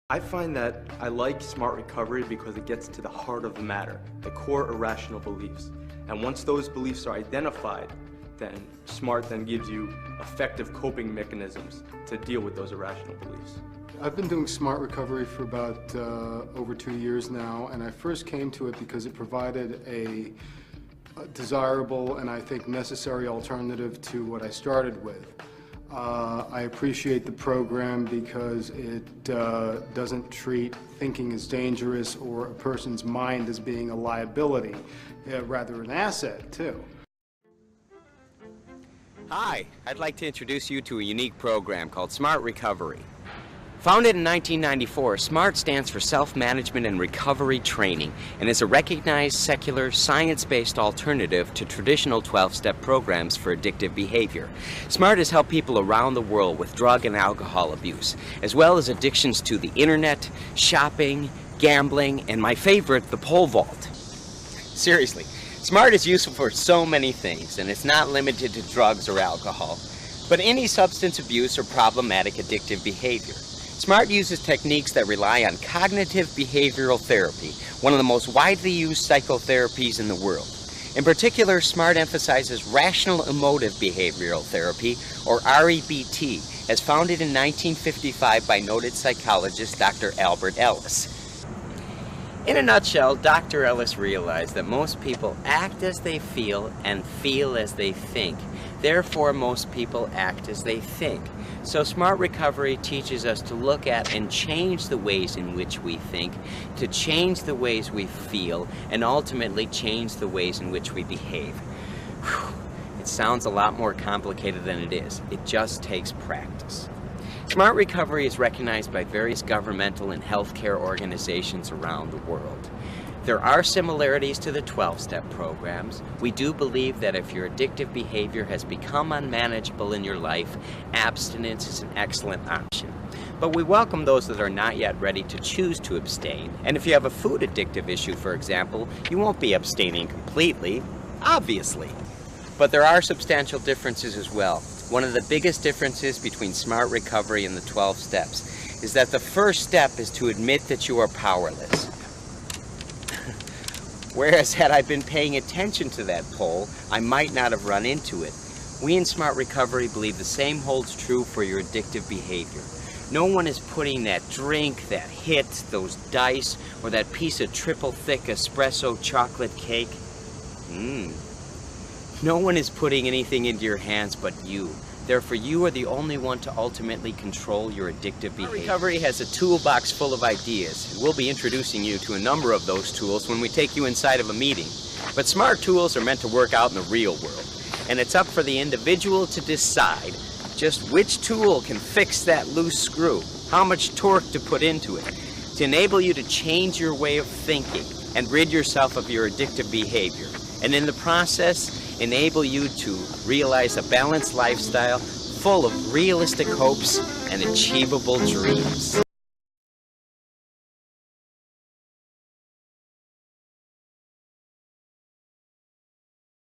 I find that I like Smart Recovery because it gets to the heart of the matter, the core irrational beliefs. And once those beliefs are identified, then Smart then gives you effective coping mechanisms to deal with those irrational beliefs. I've been doing Smart Recovery for about over 2 years now, and I first came to it because it provided a desirable and I think necessary alternative to what I started with. I appreciate the program because it doesn't treat thinking as dangerous or a person's mind as being a liability, rather an asset too. Hi, I'd like to introduce you to a unique program called Smart Recovery. Founded in 1994, SMART stands for Self-Management and Recovery Training and is a recognized secular, science-based alternative to traditional 12-step programs for addictive behavior. SMART has helped people around the world with drug and alcohol abuse, as well as addictions to the internet, shopping, gambling, and my favorite, the pole vault. Seriously, SMART is useful for so many things, and it's not limited to drugs or alcohol, but any substance abuse or problematic addictive behavior. SMART uses techniques that rely on cognitive behavioral therapy, one of the most widely used psychotherapies in the world. In particular, SMART emphasizes rational emotive behavioral therapy, or REBT, as founded in 1955 by noted psychologist Dr. Albert Ellis. In a nutshell, Dr. Ellis realized that most people act as they feel and feel as they think. Therefore, most people act as they think. So Smart Recovery teaches us to look at and change the ways in which we think, to change the ways we feel, and ultimately change the ways in which we behave. Whew. It sounds a lot more complicated than it is. It just takes practice. Smart Recovery is recognized by various governmental and healthcare organizations around the world. There are similarities to the 12-step programs. We do believe that if your addictive behavior has become unmanageable in your life, abstinence is an excellent option. But we welcome those that are not yet ready to choose to abstain. And if you have a food addictive issue, for example, you won't be abstaining completely, obviously. But there are substantial differences as well. One of the biggest differences between Smart Recovery and the 12 steps is that the first step is to admit that you are powerless. Whereas had I been paying attention to that poll, I might not have run into it. We in Smart Recovery believe the same holds true for your addictive behavior. No one is putting that drink, that hit, those dice, or that piece of triple thick espresso chocolate cake. No one is putting anything into your hands but you. Therefore, you are the only one to ultimately control your addictive behavior. Smart Recovery has a toolbox full of ideas, and we'll be introducing you to a number of those tools when we take you inside of a meeting. But smart tools are meant to work out in the real world, and it's up for the individual to decide just which tool can fix that loose screw, how much torque to put into it, to enable you to change your way of thinking and rid yourself of your addictive behavior, and in the process, enable you to realize a balanced lifestyle full of realistic hopes and achievable dreams.